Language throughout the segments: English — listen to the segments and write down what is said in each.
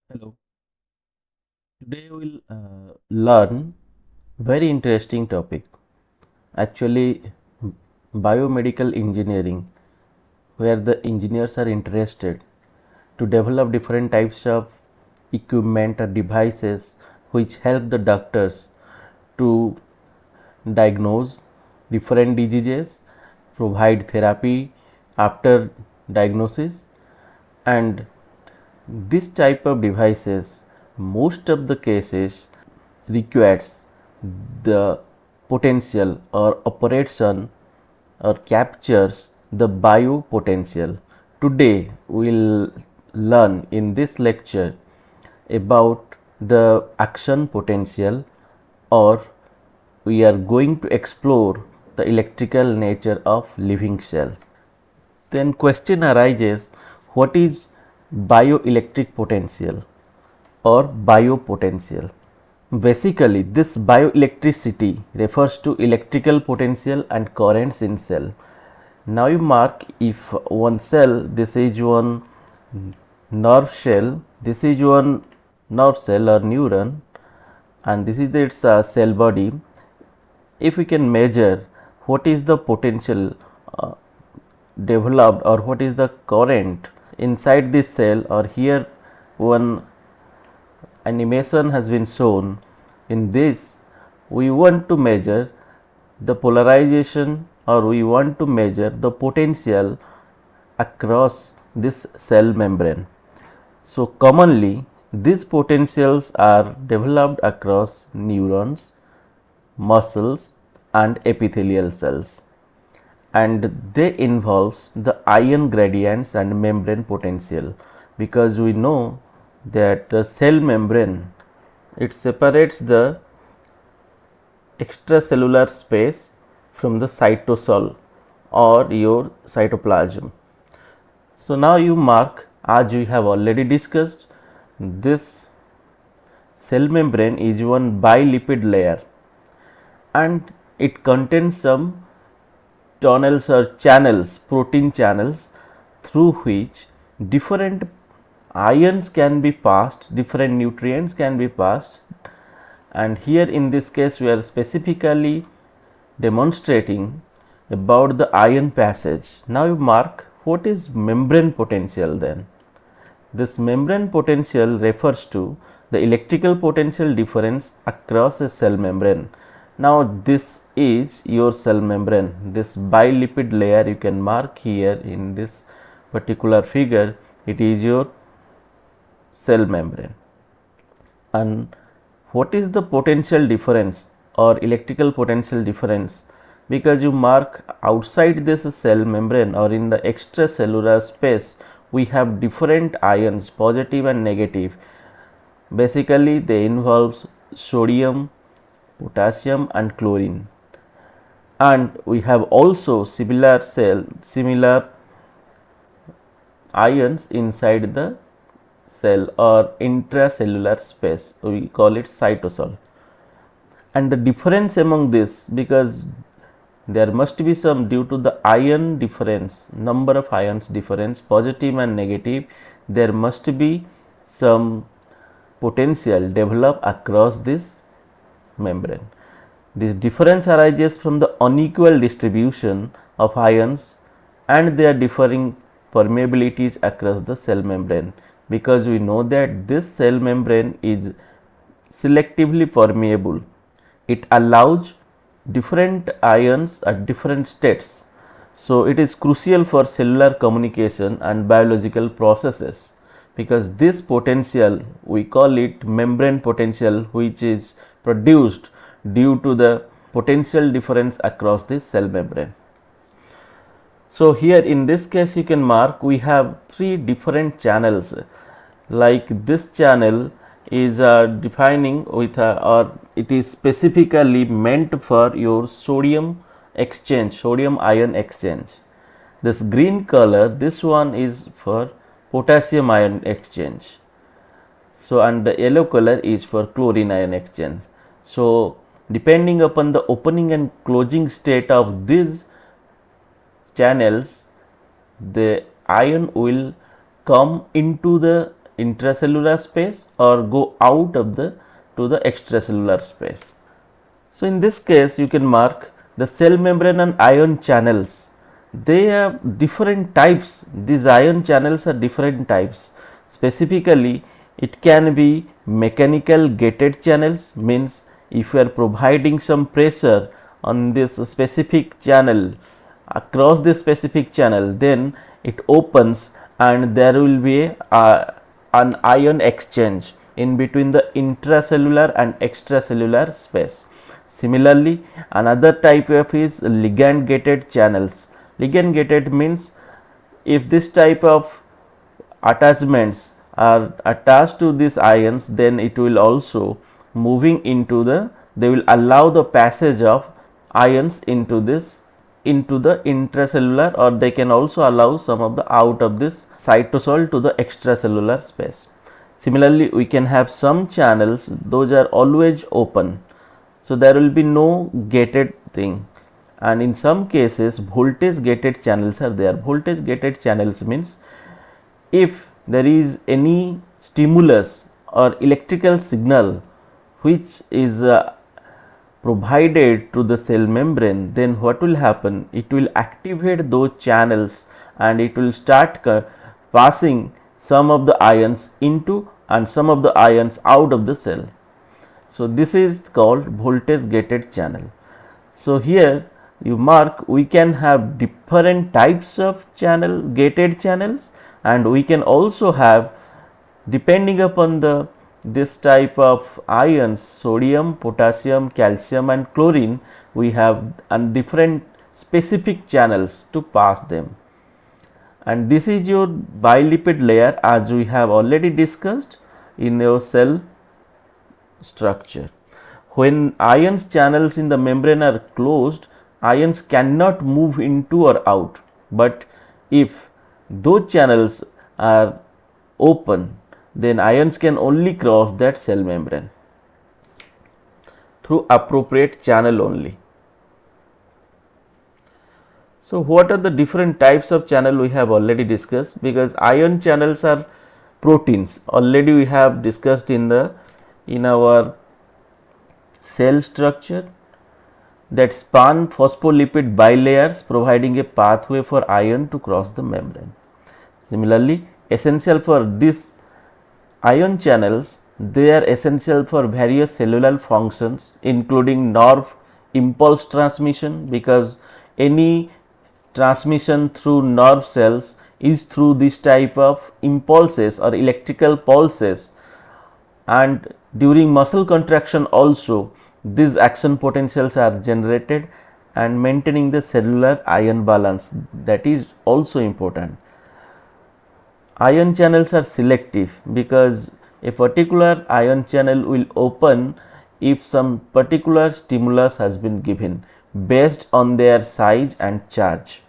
Hello. Today we'll learn very interesting topic. Actually, biomedical engineering, where the engineers are interested to develop different types of equipment or devices which help the doctors to diagnose different diseases, provide therapy after diagnosis, and this type of devices most of the cases requires the potential or operation or captures the biopotential. Today we will learn in this lecture about the action potential, or we are going to explore the electrical nature of living cell. Then question arises, what is bioelectric potential or biopotential? Basically, this bioelectricity refers to electrical potential and currents in cell. Now you mark, if one cell, this is one nerve cell, this is one nerve cell or neuron, and this is its cell body. If we can measure what is the potential developed or what is the current inside this cell, or here one animation has been shown. In this we want to measure the polarization, or we want to measure the potential across this cell membrane. So commonly these potentials are developed across neurons, muscles and epithelial cells, and they involves the ion gradients and membrane potential, because we know that the cell membrane, it separates the extracellular space from the cytosol or your cytoplasm. So now you mark, as we have already discussed, this cell membrane is one bilipid layer and it contains some tunnels or channels, protein channels, through which different ions can be passed, different nutrients can be passed, and here in this case we are specifically demonstrating about the ion passage. Now you mark, what is membrane potential then? This membrane potential refers to the electrical potential difference across a cell membrane. Now this is your cell membrane, this bilipid layer you can mark here in this particular figure, it is your cell membrane. And what is the potential difference or electrical potential difference? Because you mark outside this cell membrane or in the extracellular space, we have different ions, positive and negative. Basically they involves sodium, potassium and chlorine, and we have also similar ions inside the cell or intracellular space, we call it cytosol. And the difference among this, because there must be some, due to the ion difference, number of ions difference, positive and negative, there must be some potential develop across this membrane. This difference arises from the unequal distribution of ions and their differing permeabilities across the cell membrane, because we know that this cell membrane is selectively permeable. It allows different ions at different states. So it is crucial for cellular communication and biological processes, because this potential, we call it membrane potential, which is produced due to the potential difference across the cell membrane. So here in this case you can mark, we have three different channels, like this channel is defining with or it is specifically meant for your sodium exchange, sodium ion exchange. This green color, this one is for potassium ion exchange. So and the yellow color is for chlorine ion exchange. So depending upon the opening and closing state of these channels, the ion will come into the intracellular space or go out of the to the extracellular space. So in this case you can mark the cell membrane and ion channels. They have different types. These ion channels are different types. Specifically, it can be mechanical gated channels, means if you are providing some pressure on this specific channel, across this specific channel, then it opens and there will be an ion exchange in between the intracellular and extracellular space. Similarly, another type of is ligand gated channels. Ligand gated means if this type of attachments are attached to these ions, then it will also moving into the, they will allow the passage of ions into this, into the intracellular, or they can also allow some of the out of this cytosol to the extracellular space. Similarly, we can have some channels, those are always open, so there will be no gated thing, and in some cases voltage gated channels are there. Voltage gated channels means if there is any stimulus or electrical signal which is provided to the cell membrane, then what will happen? It will activate those channels and it will start passing some of the ions into and some of the ions out of the cell. So this is called voltage gated channel. So here you mark, we can have different types of channel, gated channels, and we can also have, depending upon the this type of ions, sodium, potassium, calcium and chlorine, we have different specific channels to pass them. And this is your bilipid layer, as we have already discussed in your cell structure. When ions channels in the membrane are closed, ions cannot move into or out, but if those channels are open, then ions can only cross that cell membrane through appropriate channel only. So what are the different types of channel we have already discussed, because ion channels are proteins, already we have discussed in our cell structure, that span phospholipid bilayers providing a pathway for ion to cross the membrane. Similarly, essential for this ion channels, they are essential for various cellular functions including nerve impulse transmission, because any transmission through nerve cells is through this type of impulses or electrical pulses, and during muscle contraction also these action potentials are generated, and maintaining the cellular ion balance, that is also important. Ion channels are selective because a particular ion channel will open if some particular stimulus has been given based on their size and charge.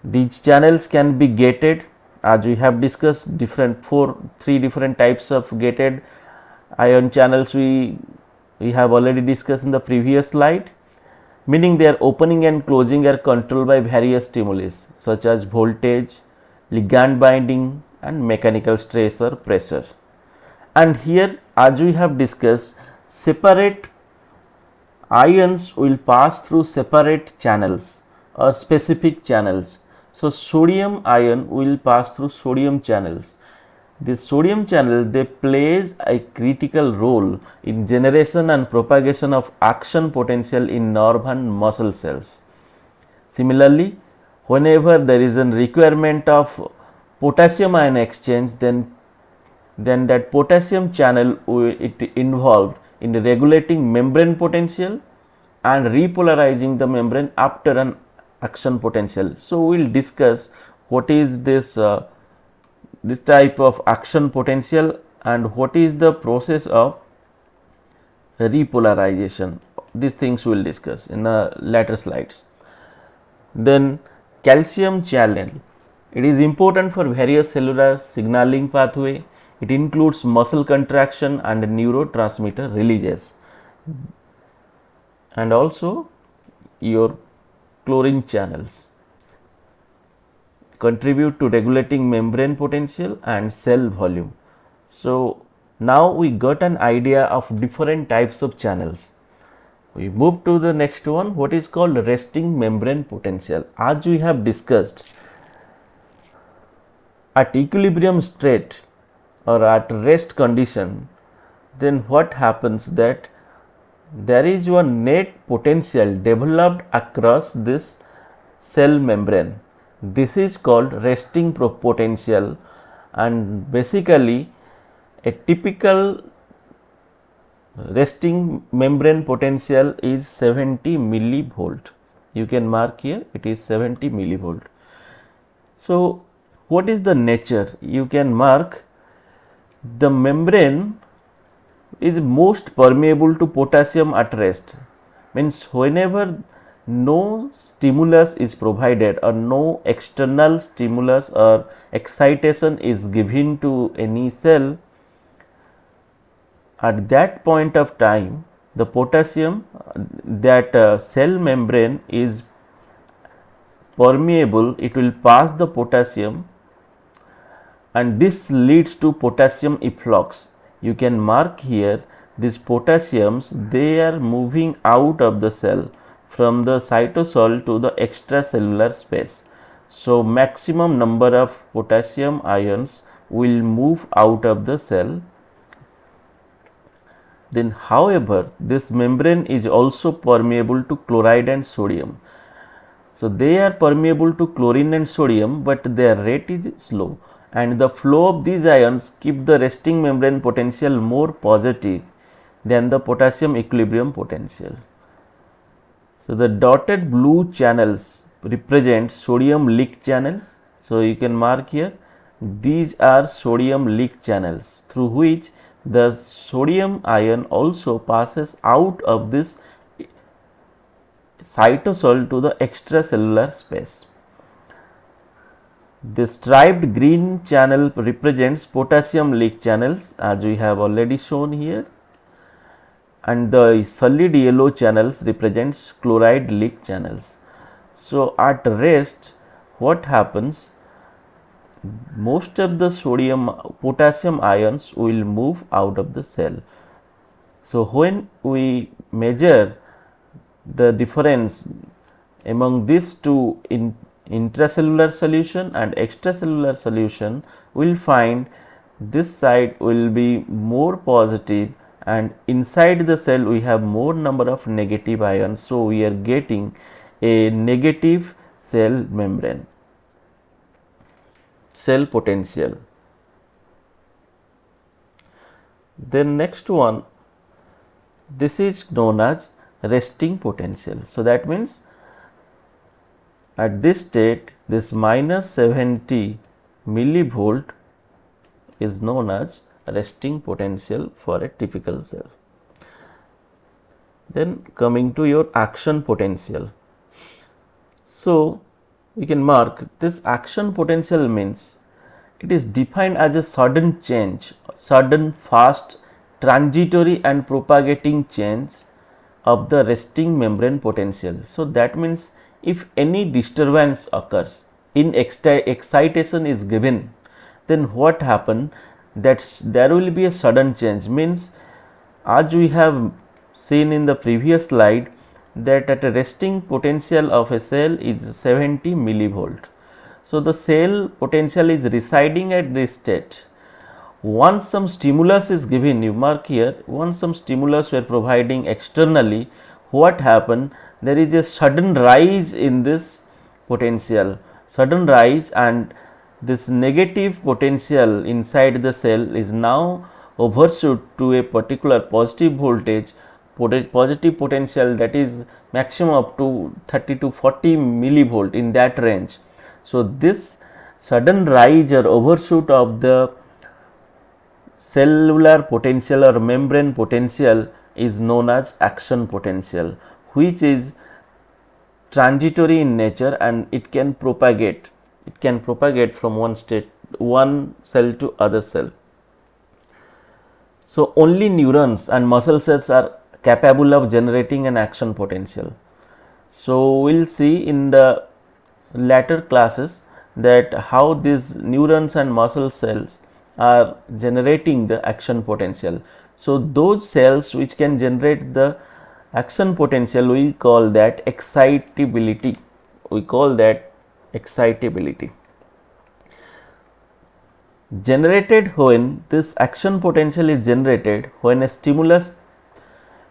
These channels can be gated, as we have discussed three different types of gated ion channels we have already discussed in the previous slide, meaning their opening and closing are controlled by various stimuli such as voltage, ligand binding and mechanical stress or pressure. And here, as we have discussed, separate ions will pass through separate channels or specific channels. So sodium ion will pass through sodium channels. This sodium channel, they plays a critical role in generation and propagation of action potential in nerve and muscle cells. Similarly, whenever there is a requirement of potassium ion exchange, then that potassium channel it involved in regulating membrane potential and repolarizing the membrane after an action potential. So we will discuss what is this this type of action potential and what is the process of repolarization. These things we will discuss in the later slides. Then calcium channel, it is important for various cellular signaling pathway. It includes muscle contraction and neurotransmitter releases, and also your chlorine channels. contribute to regulating membrane potential and cell volume. So now we got an idea of different types of channels. We move to the next one, what is called resting membrane potential. As we have discussed, at equilibrium state or at rest condition, then what happens that there is one net potential developed across this cell membrane. This is called resting potential, and basically a typical resting membrane potential is 70 millivolt. You can mark here, it is 70 millivolt. So what is the nature? You can mark the membrane is most permeable to potassium at rest. Means whenever no stimulus is provided or no external stimulus or excitation is given to any cell, at that point of time the potassium, that cell membrane is permeable, it will pass the potassium, and this leads to potassium efflux. You can mark here these potassiums, they are moving out of the cell from the cytosol to the extracellular space. So maximum number of potassium ions will move out of the cell. Then however, this membrane is also permeable to chloride and sodium. So they are permeable to chlorine and sodium, but their rate is slow, and the flow of these ions keep the resting membrane potential more positive than the potassium equilibrium potential. So the dotted blue channels represent sodium leak channels. So you can mark here, these are sodium leak channels through which the sodium ion also passes out of this cytosol to the extracellular space. The striped green channel represents potassium leak channels, as we have already shown here, and the solid yellow channels represents chloride leak channels. So at rest, what happens? Most of the potassium ions will move out of the cell. So when we measure the difference among these two intracellular solution and extracellular solution, we will find this side will be more positive, and inside the cell we have more number of negative ions. So we are getting a negative cell membrane, cell potential. Then next one, this is known as resting potential. So that means at this state, this minus 70 millivolt is known as resting potential for a typical cell. Then coming to your action potential. So we can mark this action potential means it is defined as a sudden change, sudden, fast, transitory and propagating change of the resting membrane potential. So that means if any disturbance occurs, in excitation is given, then what happen? That there will be a sudden change. Means as we have seen in the previous slide, that at a resting potential of a cell is 70 millivolt. So the cell potential is residing at this state. Once some stimulus is given, you mark here, once some stimulus were providing externally, what happened? There is a sudden rise in this potential, sudden rise, and this negative potential inside the cell is now overshoot to a particular positive voltage, positive potential, that is maximum up to 30 to 40 millivolt, in that range. So this sudden rise or overshoot of the cellular potential or membrane potential is known as action potential, which is transitory in nature, and it can propagate from one cell to other cell. So only neurons and muscle cells are capable of generating an action potential. So we will see in the later classes that how these neurons and muscle cells are generating the action potential. So, those cells which can generate the action potential, we call that excitability. We call that excitability. Generated when this action potential is generated when a stimulus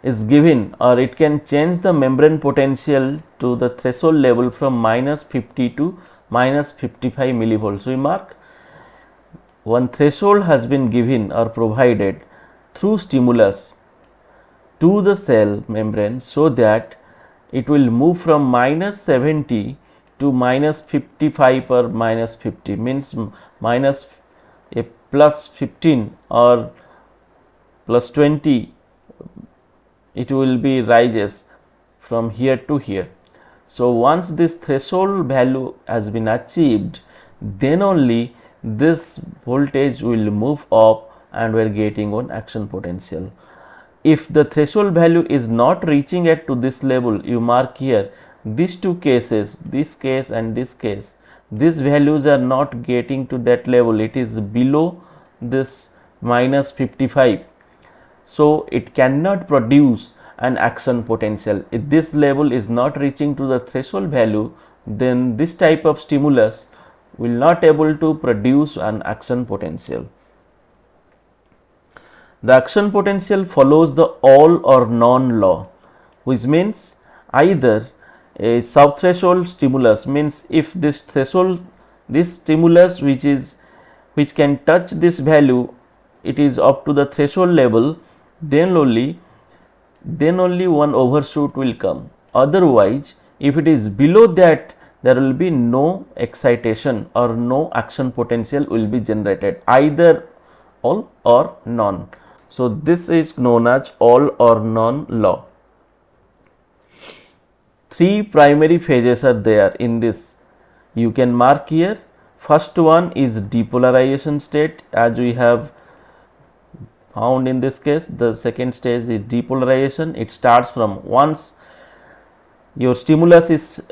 is given, or it can change the membrane potential to the threshold level from -50 to -55 millivolts. We mark one threshold has been given or provided through stimulus to the cell membrane, so that it will move from -70 to -55 or -50, means minus a plus 15 or plus 20, it will be rises from here to here. So, once this threshold value has been achieved, then only this voltage will move up and we are getting one action potential. If the threshold value is not reaching at to this level, you mark here these two cases, this case and this case, these values are not getting to that level, it is below this -55. So, it cannot produce an action potential. If this level is not reaching to the threshold value, then this type of stimulus will not able to produce an action potential. The action potential follows the all or none law, which means either a subthreshold stimulus, means if this threshold, this stimulus which can touch this value, it is up to the threshold level, then only one overshoot will come. Otherwise, if it is below that, there will be no excitation or no action potential will be generated, either all or none. So, this is known as all or none law. Three primary phases are there in this. You can mark here. First one is depolarization state, as we have found in this case. The second stage is depolarization. It starts from once your stimulus is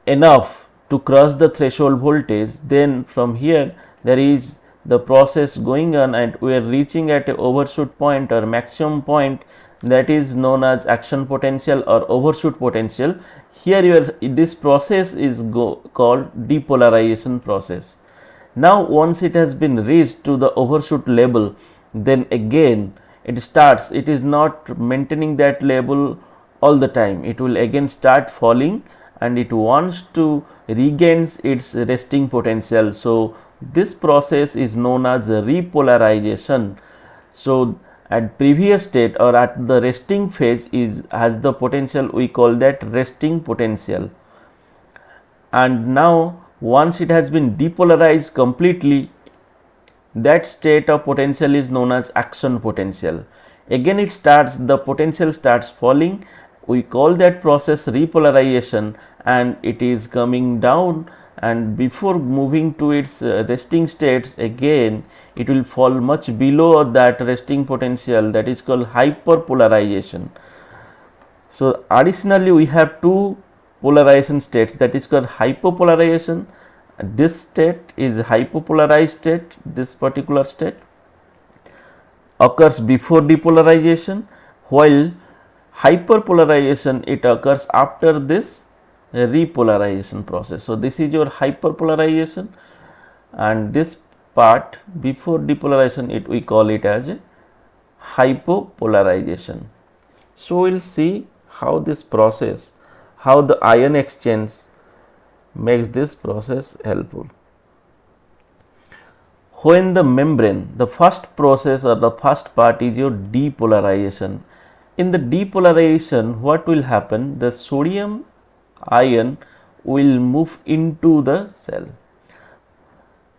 enough to cross the threshold voltage, then from here there is the process going on and we are reaching at a overshoot point or maximum point, that is known as action potential or overshoot potential. Here this process is called depolarization process. Now, once it has been reached to the overshoot level, then again it starts, it is not maintaining that level all the time, it will again start falling and it wants to regains its resting potential. So, this process is known as repolarization. So, at previous state or at the resting phase has the potential, we call that resting potential, and now once it has been depolarized completely, that state of potential is known as action potential. Again it starts, the potential starts falling, we call that process repolarization, and it is coming down, and before moving to its resting states, again it will fall much below that resting potential, that is called hyperpolarization. So, additionally we have two polarization states, that is called hyperpolarization. This state is hyperpolarized state, this particular state occurs before depolarization, while hyperpolarization it occurs after this repolarization process. So, this is your hyperpolarization, and this part before depolarization we call it as a hypopolarization. So, we will see how this process, how the ion exchange makes this process helpful. When the membrane, the first process or the first part is your depolarization. In the depolarization, what will happen? The sodium ion will move into the cell.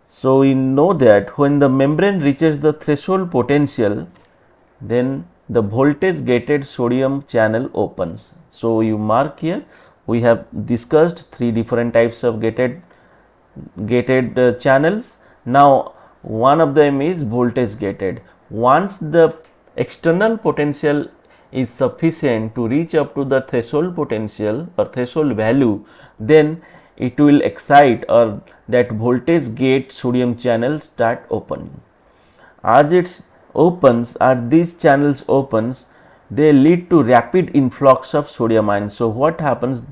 So, we know that when the membrane reaches the threshold potential, then the voltage gated sodium channel opens. So, you mark here, we have discussed three different types of gated channels. Now, one of them is voltage gated. Once the external potential is sufficient to reach up to the threshold potential or threshold value, then it will excite, or that voltage gate sodium channel start opening. As it opens, as these channels opens, they lead to rapid influx of sodium ions. So what happens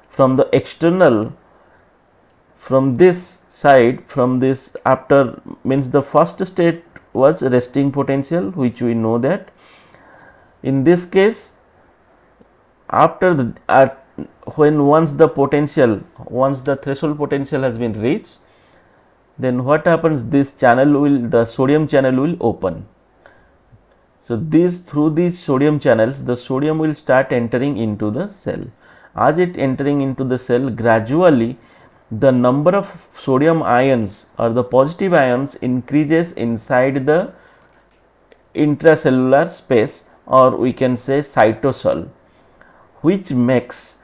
from the external, from this side, from this, after, means the first state was resting potential, which we know that in this case, after the when once the potential, once the threshold potential has been reached, then what happens, this channel will, the sodium channel will open. So these, through these sodium channels, the sodium will start entering into the cell. As it entering into the cell, gradually the number of sodium ions or the positive ions increases inside the intracellular space, or we can say cytosol, which makes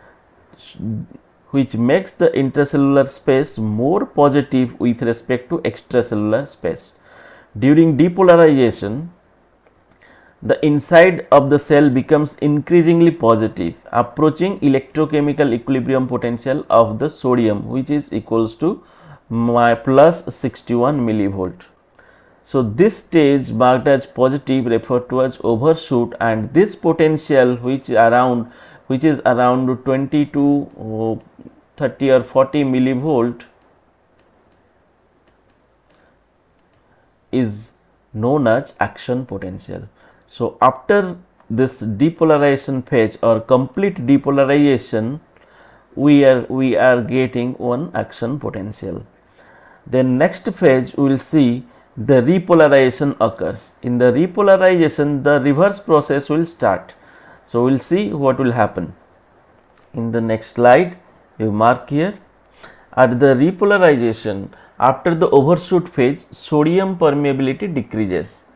the intracellular space more positive with respect to extracellular space. During depolarization, the inside of the cell becomes increasingly positive, approaching electrochemical equilibrium potential of the sodium, which is equals to plus 61 millivolt. So this stage marked as positive referred to as overshoot, and this potential which is around 20 to 30 or 40 millivolt is known as action potential. So after this depolarization phase or complete depolarization, we are getting one action potential. Then next phase we will see the repolarization occurs. In the repolarization, the reverse process will start. So we will see what will happen. In the next slide, you mark here, at the repolarization, after the overshoot phase, sodium permeability decreases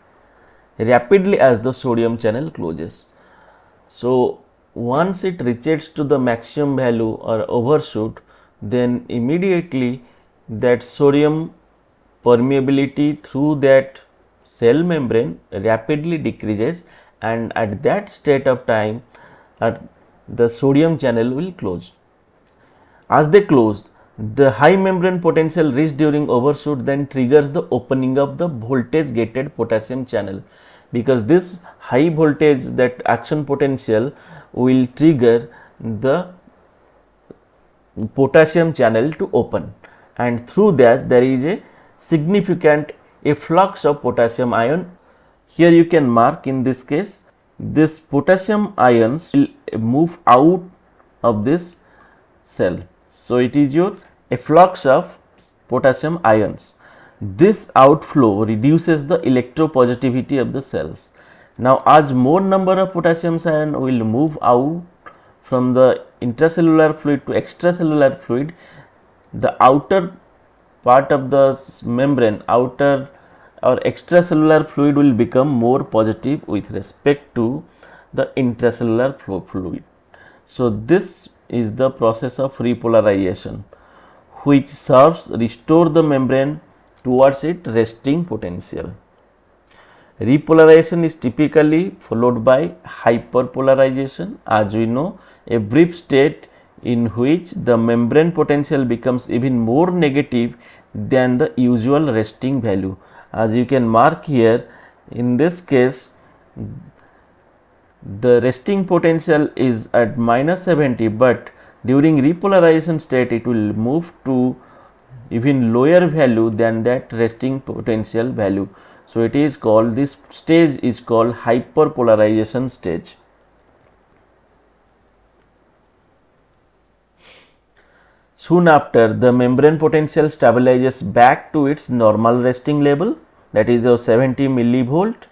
rapidly as the sodium channel closes. So once it reaches to the maximum value or overshoot, then immediately that sodium permeability through that cell membrane rapidly decreases, and at that state of time the sodium channel will close. As they close, the high membrane potential reached during overshoot then triggers the opening of the voltage gated potassium channel, because this high voltage, that action potential, will trigger the potassium channel to open, and through that there is a significant efflux of potassium ion. Here you can mark, in this case, this potassium ions will move out of this cell. So it is your efflux of potassium ions. This outflow reduces the electropositivity of the cells. Now as more number of potassium ion will move out from the intracellular fluid to extracellular fluid, the outer part of the membrane, outer or extracellular fluid, will become more positive with respect to the intracellular fluid. So this is the process of repolarization, which serves restore the membrane towards its resting potential. Repolarization is typically followed by hyperpolarization. As we know, a brief state in which the membrane potential becomes even more negative than the usual resting value. As you can mark here, in this case the resting potential is at minus 70, but during repolarization state it will move to even lower value than that resting potential value. So it is called, this stage is called hyperpolarization stage. Soon after, the membrane potential stabilizes back to its normal resting level, that is of 70 millivolt,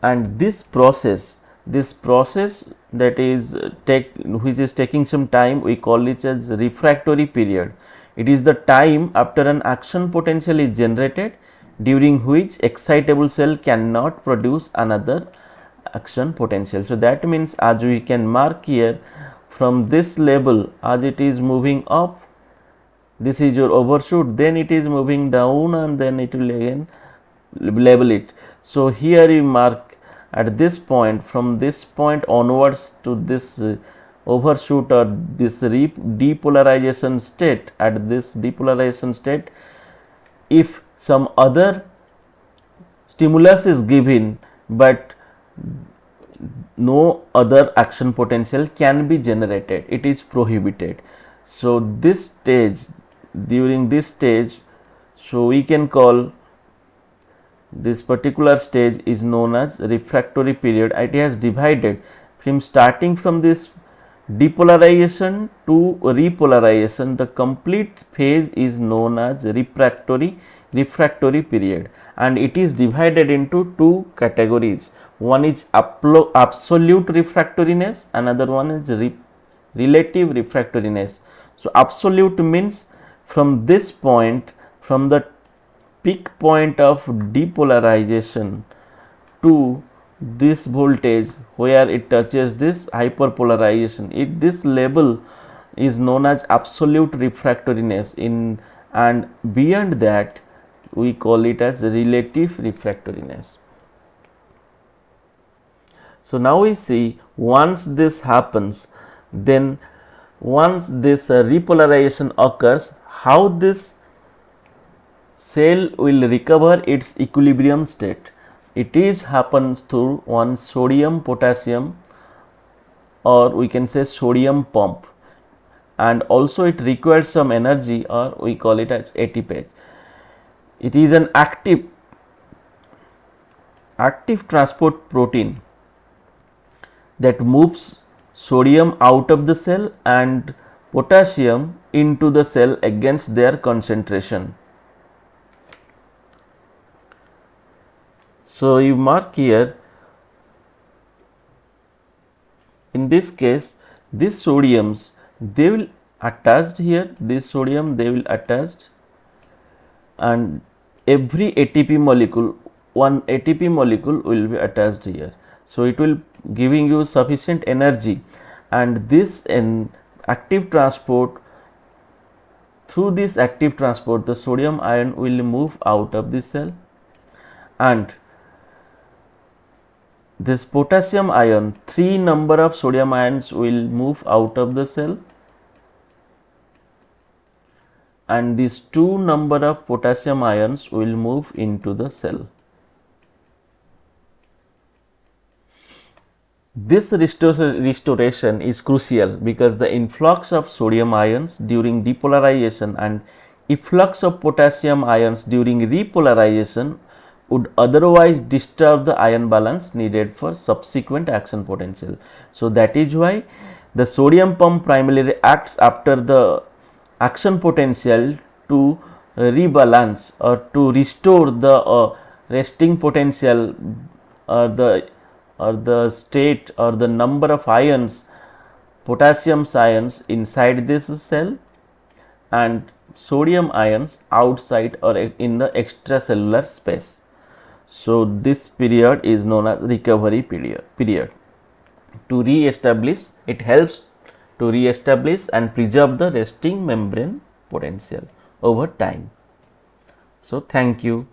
and this process that is which is taking some time, we call it as refractory period. It is the time after an action potential is generated, during which excitable cell cannot produce another action potential. So that means, as we can mark here, from this level, as it is moving up, this is your overshoot, then it is moving down, and then it will again label it. So here you mark at this point, from this point onwards to this overshoot or this depolarization state, at this depolarization state, if some other stimulus is given but no other action potential can be generated, it is prohibited. So this stage, during this stage, so we can call this particular stage is known as refractory period. It has divided from starting from this depolarization to repolarization. The complete phase is known as refractory period, and it is divided into two categories. One is absolute refractoriness, another one is relative refractoriness. So absolute means from this point, from the peak point of depolarization to this voltage where it touches this hyperpolarization, this level is known as absolute refractoriness, and beyond that we call it as relative refractoriness. So now we see, once this happens, then once this repolarization occurs, how this cell will recover its equilibrium state. It is happens through one sodium potassium, or we can say sodium pump, and also it requires some energy, or we call it as ATP. It is an active transport protein that moves sodium out of the cell and potassium into the cell against their concentration. So you mark here, in this case, these sodiums, they will attached here, this sodium they will attached, and every ATP molecule, one ATP molecule will be attached here. So it will giving you sufficient energy, and this active transport, through this active transport, the sodium ion will move out of the cell, and this potassium ion, 3 number of sodium ions will move out of the cell, and these 2 number of potassium ions will move into the cell. This restoration is crucial because the influx of sodium ions during depolarization and efflux of potassium ions during repolarization would otherwise disturb the ion balance needed for subsequent action potential. So that is why the sodium pump primarily acts after the action potential to rebalance or to restore the resting potential, or the state or the number of ions, potassium ions inside this cell and sodium ions outside or in the extracellular space. So this period is known as recovery period. To re-establish, it helps to re-establish and preserve the resting membrane potential over time. So thank you.